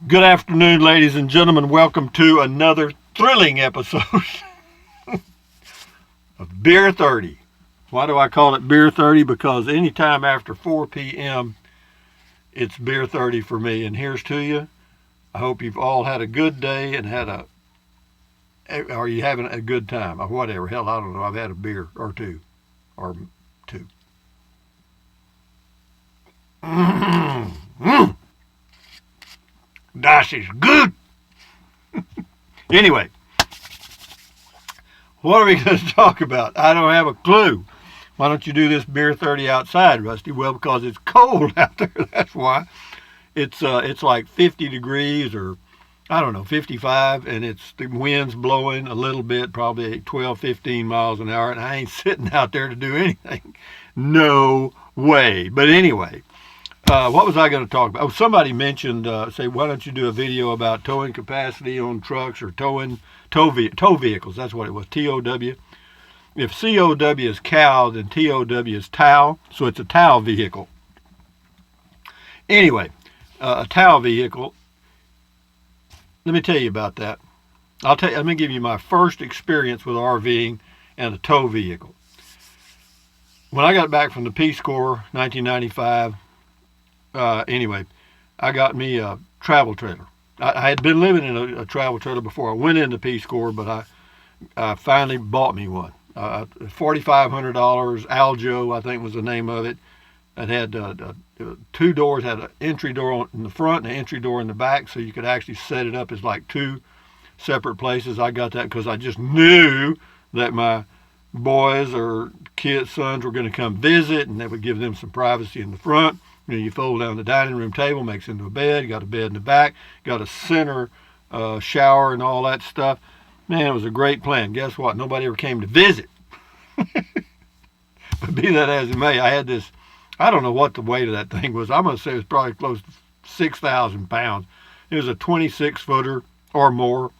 Good afternoon, ladies and gentlemen. Welcome to another thrilling episode of Beer 30. Why do I call it Beer 30? Because anytime after 4 p.m., it's Beer 30 for me. And here's to you. I hope you've all had a good day and are you having a good time or whatever. Hell, I don't know. I've had a beer or two. That is good. Anyway, what are we going to talk about? I don't have a clue. Why don't you do this Beer 30 outside, Rusty? Well, because it's cold out there. That's why. It's like 50 degrees or, I don't know, 55, and the wind's blowing a little bit, probably 12, 15 miles an hour, and I ain't sitting out there to do anything. No way. But anyway, what was I going to talk about? Oh, somebody mentioned, say, why don't you do a video about towing capacity on trucks or tow vehicles? That's what it was, TOW. If COW is cow, then TOW is tow, so it's a tow vehicle. Anyway, a tow vehicle, let me tell you about that. Let me give you my first experience with RVing and a tow vehicle. When I got back from the Peace Corps, 1995, anyway, I got me a travel trailer. I had been living in a travel trailer before I went into Peace Corps, but I finally bought me one. $4,500, Aljo, I think was the name of it. It had two doors, had an entry door in the front and an entry door in the back, so you could actually set it up as like two separate places. I got that because I just knew that my boys or sons were going to come visit, and that would give them some privacy in the front. You fold down the dining room table, makes it into a bed. You got a bed in the back, got a center shower and all that stuff. Man, it was a great plan. Guess what? Nobody ever came to visit. But be that as it may, I had this, I don't know what the weight of that thing was. I'm going to say it was probably close to 6,000 pounds. It was a 26-footer or more.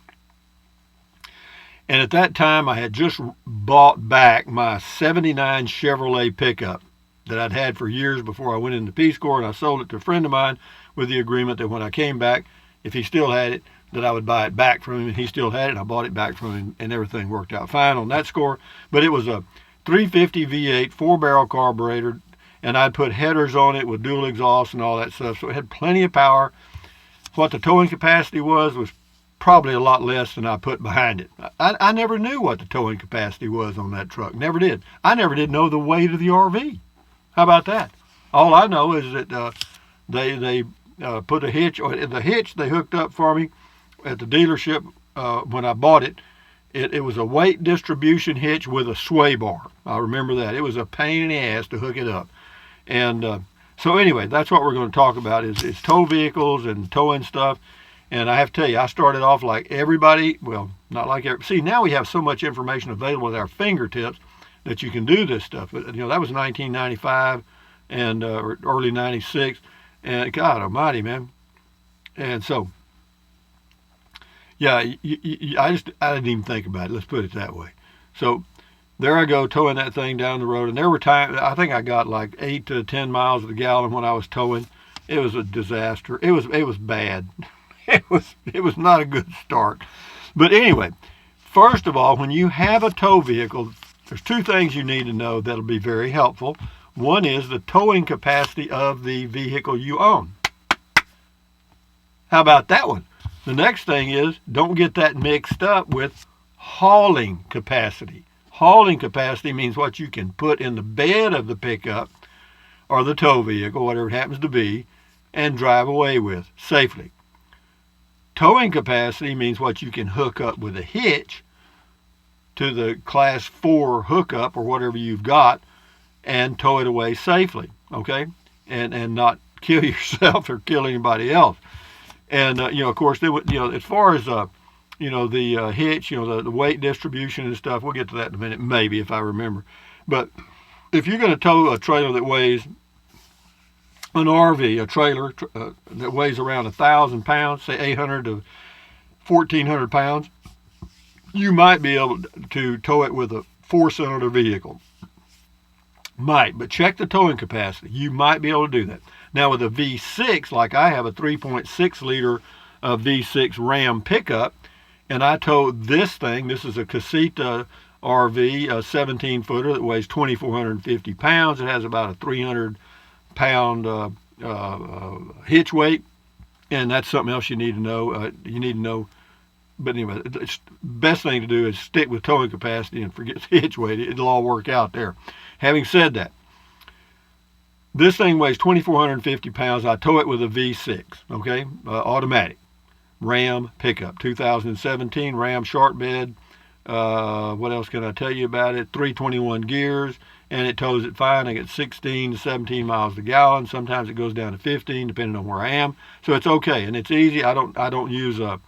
And at that time, I had just bought back my 79 Chevrolet pickup that I'd had for years before I went into Peace Corps, and I sold it to a friend of mine with the agreement that when I came back, if he still had it, that I would buy it back from him, and he still had it, and I bought it back from him, and everything worked out fine on that score. But it was a 350 V8, 4-barrel carburetor, and I'd put headers on it with dual exhaust and all that stuff, so it had plenty of power. What the towing capacity was probably a lot less than I put behind it. I never knew what the towing capacity was on that truck. Never did. I never did know the weight of the RV. How about that? All I know is that they put a hitch, or the hitch they hooked up for me at the dealership when I bought it. It was a weight distribution hitch with a sway bar. I remember that. It was a pain in the ass to hook it up. And so anyway, that's what we're going to talk about is tow vehicles and towing stuff. And I have to tell you, I started off like everybody. Well, not like everybody. See, now we have so much information available at our fingertips that you can do this stuff. But, that was 1995 and early 96. And God almighty, man. And so, yeah, I didn't even think about it. Let's put it that way. So there I go towing that thing down the road. And there were times, I think I got like 8 to 10 miles to the gallon when I was towing. It was a disaster. It was bad. It was not a good start. But anyway, first of all, when you have a tow vehicle, there's two things you need to know that'll be very helpful. One is the towing capacity of the vehicle you own. How about that one? The next thing is, don't get that mixed up with hauling capacity. Hauling capacity means what you can put in the bed of the pickup or the tow vehicle, whatever it happens to be, and drive away with safely. Towing capacity means what you can hook up with a hitch to the class 4 hookup or whatever you've got and tow it away safely, okay? And not kill yourself or kill anybody else. And, of course, as far as, the hitch, the weight distribution and stuff, we'll get to that in a minute, maybe, if I remember. But if you're going to tow a trailer that weighs, an RV, a trailer that weighs around 1,000 pounds, say 800 to 1,400 pounds, you might be able to tow it with a 4-cylinder vehicle. Might, but check the towing capacity. You might be able to do that. Now with a V6, like I have a 3.6 liter a V6 Ram pickup, and I towed this thing. This is a Casita RV, a 17-footer that weighs 2,450 pounds. It has about a 300-pound hitch weight, and that's something else you need to know. But anyway, the best thing to do is stick with towing capacity and forget the hitch weight. It'll all work out there. Having said that, this thing weighs 2,450 pounds. I tow it with a V6, okay, automatic Ram pickup, 2017 Ram short bed. What else can I tell you about it? 321 gears, and it tows it fine. I get 16 to 17 miles a gallon. Sometimes it goes down to 15, depending on where I am. So it's okay, and it's easy. I don't use a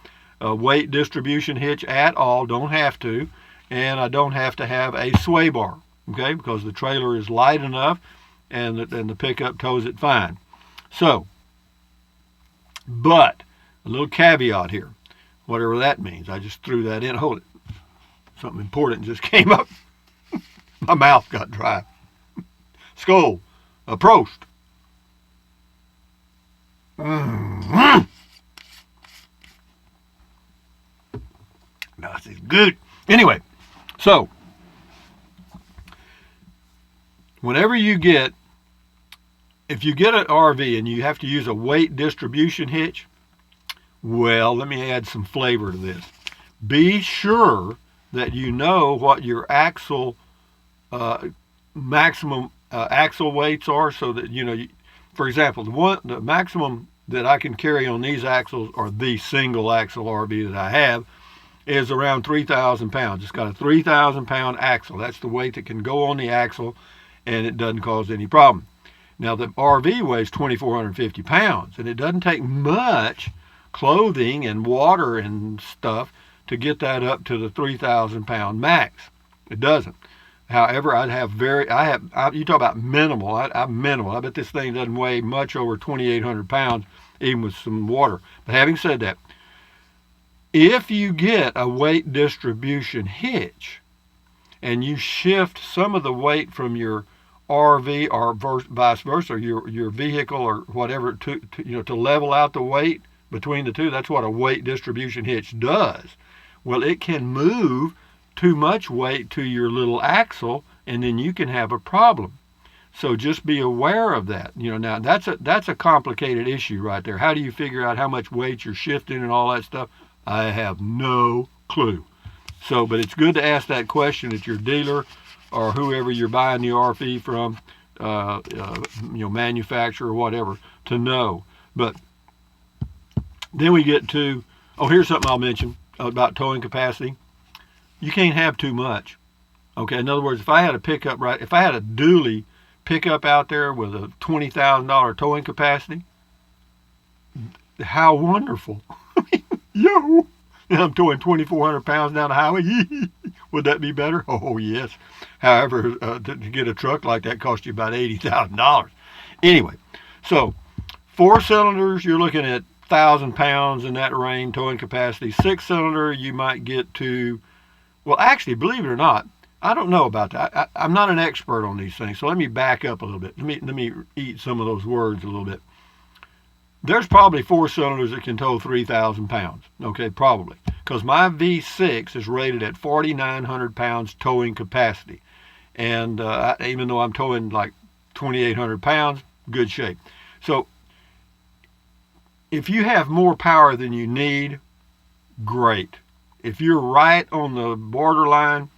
weight distribution hitch at all. Don't have to, and I don't have to have a sway bar, okay, because the trailer is light enough, and the pickup tows it fine. So, but a little caveat here, whatever that means. I just threw that in. Hold it. Something important just came up. My mouth got dry. Skull. Prost. Now this is good. Anyway, so whenever you get, if you get an RV and you have to use a weight distribution hitch, well, let me add some flavor to this. Be sure that you know what your axle maximum axle weights are, so that for example, the maximum that I can carry on these axles, or the single axle RV that I have, is around 3,000 pounds. It's got a 3,000 pound axle. That's the weight that can go on the axle, and it doesn't cause any problem. Now the RV weighs 2,450 pounds, and it doesn't take much clothing and water and stuff to get that up to the 3,000 pound max. It doesn't. However, you talk about minimal. I'm minimal. I bet this thing doesn't weigh much over 2,800 pounds, even with some water. But having said that, if you get a weight distribution hitch and you shift some of the weight from your RV or vice versa, your vehicle or whatever, to level out the weight between the two, that's what a weight distribution hitch does. Well, it can move too much weight to your little axle, and then you can have a problem. So just be aware of that. Now that's a complicated issue right there. How do you figure out how much weight you're shifting and all that stuff? I have no clue. So, but it's good to ask that question at your dealer or whoever you're buying the RV from, manufacturer or whatever, to know. But then we get to, here's something I'll mention about towing capacity. You can't have too much. Okay, in other words, if I had a dually pickup out there with a $20,000 towing capacity, how wonderful. Yo, I'm towing 2,400 pounds down the highway. Would that be better? Oh, yes. However, to get a truck like that costs you about $80,000. Anyway, so 4 cylinders, you're looking at 1,000 pounds in that range, towing capacity. 6-cylinder, you might get to, well, actually, believe it or not, I don't know about that. I'm not an expert on these things, so let me back up a little bit. Let me eat some of those words a little bit. There's probably 4 cylinders that can tow 3,000 pounds. Okay, probably. Because my V6 is rated at 4,900 pounds towing capacity. And even though I'm towing like 2,800 pounds, good shape. So if you have more power than you need, great. If you're right on the borderline,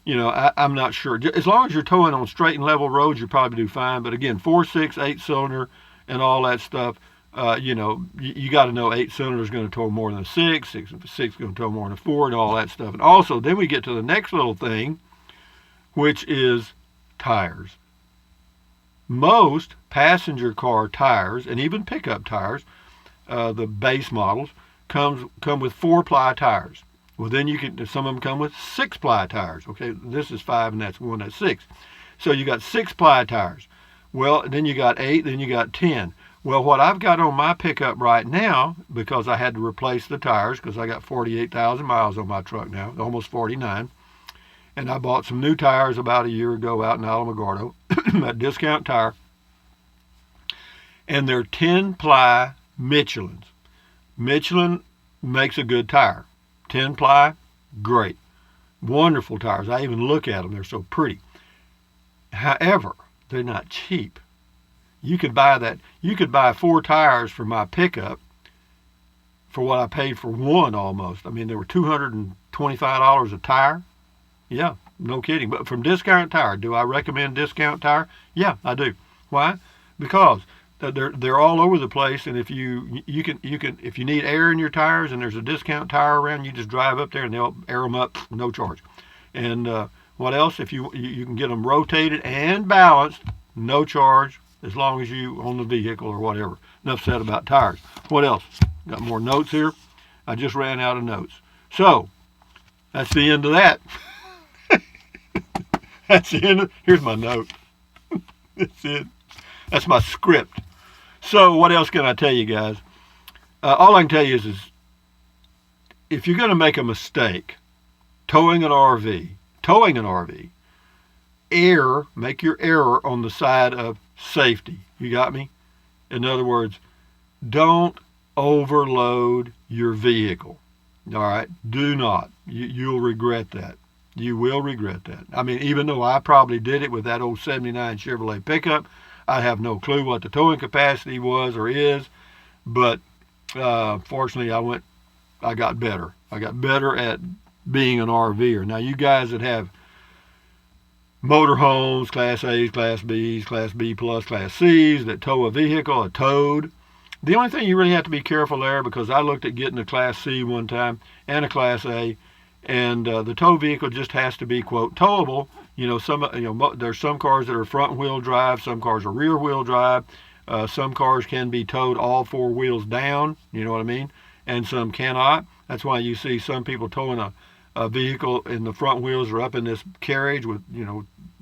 I'm not sure. As long as you're towing on straight and level roads, you probably do fine. But again, 4, 6, 8-cylinder and all that stuff, you got to know 8-cylinder is going to tow more than a 6, 6 is going to tow more than a 4, and all that stuff. And also, then we get to the next little thing, which is tires. Most passenger car tires, and even pickup tires, the base models, come with 4-ply tires. Well, then some of them come with 6-ply tires. Okay, this is 5 and that's 1, that's 6. So you got 6-ply tires. Well, then you got 8, then you got 10. Well, what I've got on my pickup right now, because I had to replace the tires, because I got 48,000 miles on my truck now, almost 49, and I bought some new tires about a year ago out in Alamogordo, at Discount Tire, and they're 10-ply Michelins. Michelin makes a good tire. 10 ply, great. Wonderful tires. I even look at them. They're so pretty. However, they're not cheap. You could buy that. You could buy 4 tires for my pickup for what I paid for one almost. I mean, they were $225 a tire. Yeah, no kidding. But from Discount Tire, do I recommend Discount Tire? Yeah, I do. Why? Because they're all over the place, and if you can if you need air in your tires and there's a Discount Tire around, you just drive up there and they'll air them up, no charge. And what else? If you can get them rotated and balanced, no charge, as long as you own the vehicle or whatever. Enough said about tires. What else? Got more notes here. I just ran out of notes. So that's the end of that. That's the end. Here's my note. That's it. That's my script. So what else can I tell you guys? All I can tell you is if you're going to make a mistake towing an RV, make your error on the side of safety. You got me? In other words, don't overload your vehicle. All right? Do not. You'll regret that. You will regret that. I mean, even though I probably did it with that old 79 Chevrolet pickup, I have no clue what the towing capacity was or is, but fortunately I got better. I got better at being an RVer. Now, you guys that have motorhomes, Class A's, Class B's, Class B plus, Class C's, that tow a vehicle, a towed, the only thing you really have to be careful there, because I looked at getting a Class C one time and a Class A, and the tow vehicle just has to be, quote, towable. There's some cars that are front wheel drive, some cars are rear wheel drive, some cars can be towed all 4 wheels down, you know what I mean, and some cannot. That's why you see some people towing a vehicle and the front wheels are up in this carriage with,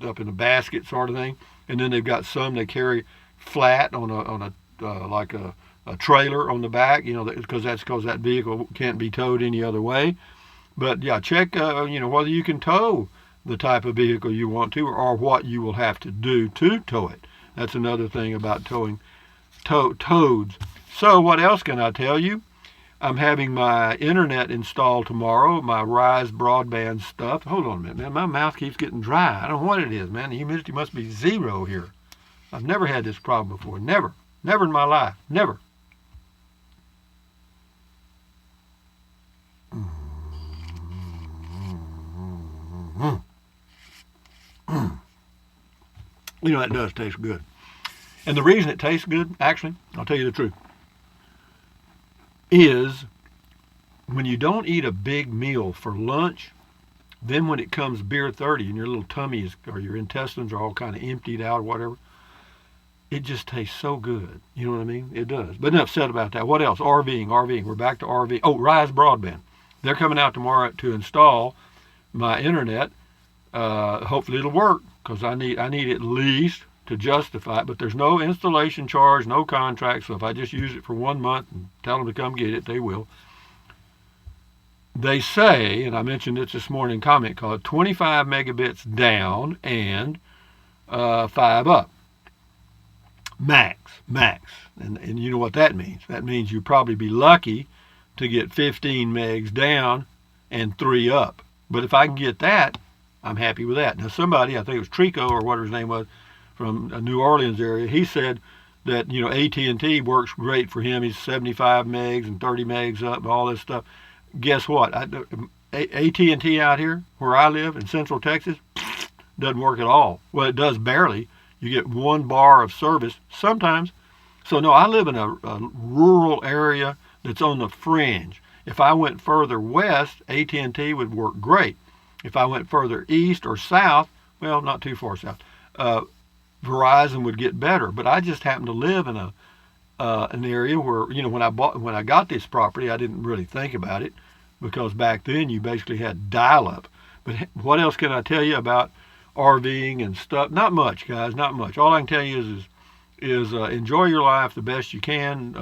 up in a basket sort of thing, and then they've got some they carry flat on a trailer on the back, because that vehicle can't be towed any other way. But yeah, check whether you can tow the type of vehicle you want to, or what you will have to do to tow it. That's another thing about towing toads. So what else can I tell you? I'm having my internet installed tomorrow, my Rise broadband stuff. Hold on a minute, man. My mouth keeps getting dry. I don't know what it is, man. The humidity must be 0 here. I've never had this problem before. Never. Never in my life. Never. That does taste good. And the reason it tastes good, actually, I'll tell you the truth, is when you don't eat a big meal for lunch, then when it comes beer 30 and your little tummy or your intestines are all kind of emptied out or whatever, it just tastes so good. You know what I mean? It does. But enough said about that. What else? RVing. We're back to RV. Oh, Rise Broadband. They're coming out tomorrow to install my internet. Hopefully it'll work, because I need at least to justify it. But there's no installation charge, no contract. So if I just use it for 1 month and tell them to come get it, they will. They say, and I mentioned it this morning in comment called 25 megabits down and 5 up. Max. And you know what that means. That means you'd probably be lucky to get 15 megs down and 3 up. But if I can get that, I'm happy with that. Now somebody, I think it was Trico or whatever his name was, from a New Orleans area, he said that, AT&T works great for him. He's 75 megs and 30 megs up and all this stuff. Guess what? AT&T out here, where I live in Central Texas, doesn't work at all. Well, it does barely. You get 1 bar of service sometimes. So no, I live in a rural area that's on the fringe. If I went further west, AT&T would work great. If I went further east or south, well, not too far south, Verizon would get better. But I just happen to live in an area where, when I got this property, I didn't really think about it, because back then you basically had dial-up. But what else can I tell you about RVing and stuff? Not much, guys, not much. All I can tell you is enjoy your life the best you can.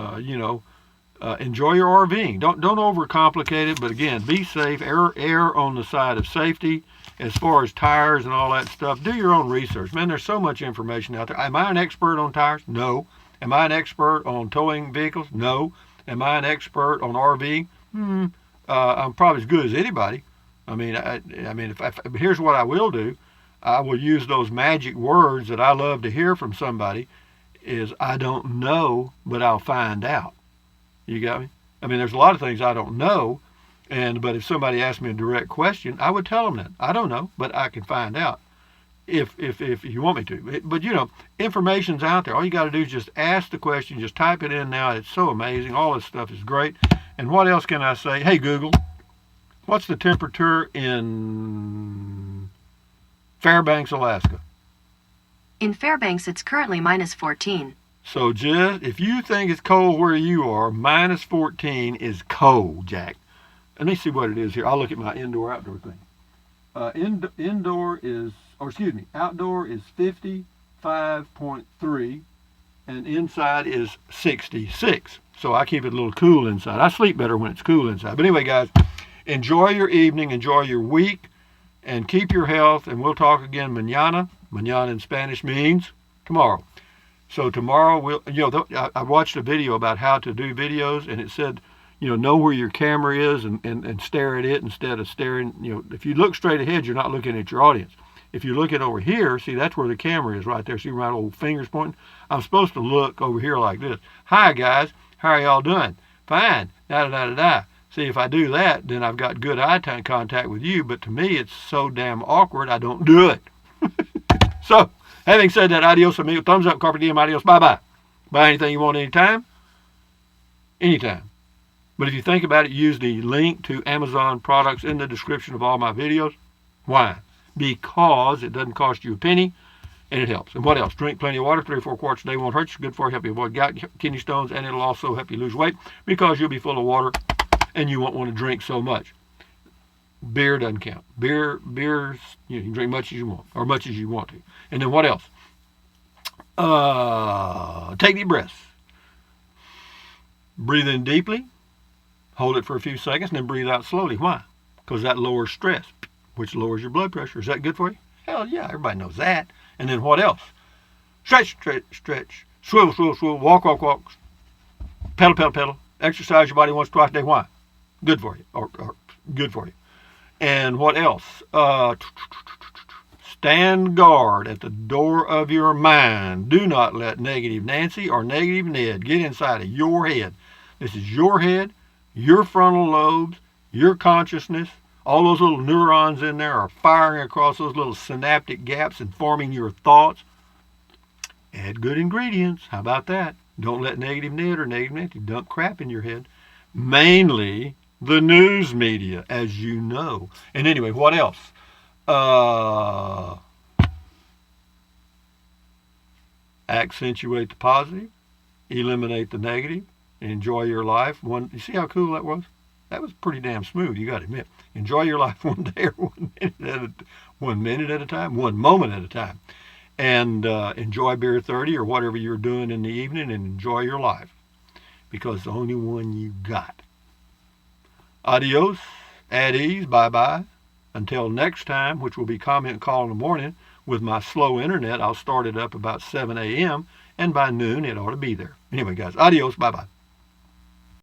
Enjoy your RVing. Don't overcomplicate it. But again, be safe. Err on the side of safety. As far as tires and all that stuff, do your own research. Man, there's so much information out there. Am I an expert on tires? No. Am I an expert on towing vehicles? No. Am I an expert on RV? I'm probably as good as anybody. I mean, here's what I will do. I will use those magic words that I love to hear from somebody is I don't know, but I'll find out. You got me? I mean, there's a lot of things I don't know, but if somebody asked me a direct question, I would tell them that. I don't know, but I can find out if you want me to. But, information's out there. All you got to do is just ask the question, just type it in now. It's so amazing. All this stuff is great. And what else can I say? Hey, Google, what's the temperature in Fairbanks, Alaska? In Fairbanks, it's currently -14. So just, if you think it's cold where you are, -14 is cold, Jack. Let me see what it is here. I'll look at my indoor-outdoor thing. Outdoor is 55.3, and inside is 66. So I keep it a little cool inside. I sleep better when it's cool inside. But anyway, guys, enjoy your evening, enjoy your week, and keep your health, and we'll talk again mañana. Mañana in Spanish means tomorrow. So tomorrow, I watched a video about how to do videos, and it said, know where your camera is and stare at it instead of staring. If you look straight ahead, you're not looking at your audience. If you look at over here, see, that's where the camera is right there. See my little fingers pointing? I'm supposed to look over here like this. Hi, guys. How are y'all doing? Fine. Da-da-da-da-da. See, if I do that, then I've got good eye contact with you, but to me, it's so damn awkward, I don't do it. So, having said that, adios, amigo. Thumbs up, carpe diem, adios, bye-bye. Buy anything you want anytime? Anytime. But if you think about it, use the link to Amazon products in the description of all my videos. Why? Because it doesn't cost you a penny, and it helps. And what else? Drink plenty of water. 3 or 4 quarts a day won't hurt you. Good for you. Help you avoid gout, kidney stones, and it'll also help you lose weight because you'll be full of water, and you won't want to drink so much. Beer doesn't count. Beer's, you can drink much as you want, or much as you want to. And then what else? Take deep breaths. Breathe in deeply. Hold it for a few seconds, and then breathe out slowly. Why? Because that lowers stress, which lowers your blood pressure. Is that good for you? Hell yeah, everybody knows that. And then what else? Stretch, stretch, stretch. Swivel, swivel, swivel. Walk, walk, walk. Pedal, pedal, pedal. Exercise your body once, twice a day. Why? Good for you. Or good for you. And what else? Stand guard at the door of your mind. Do not let negative Nancy or negative Ned get inside of your head. This is your head, your frontal lobes, your consciousness. All those little neurons in there are firing across those little synaptic gaps and forming your thoughts. Add good ingredients. How about that? Don't let negative Ned or negative Nancy dump crap in your head. Mainly the news media, as you know. And anyway, what else? Accentuate the positive, eliminate the negative, enjoy your life. You see how cool that was? That was pretty damn smooth, you got to admit. Enjoy your life one day or 1 minute at a time, 1 moment at a time. And enjoy Beer 30 or whatever you're doing in the evening, and enjoy your life, because it's the only one you got. Adios, at ease, bye-bye. Until next time, which will be comment call in the morning. With my slow internet, I'll start it up about 7 a.m., and by noon, it ought to be there. Anyway, guys, adios, bye-bye.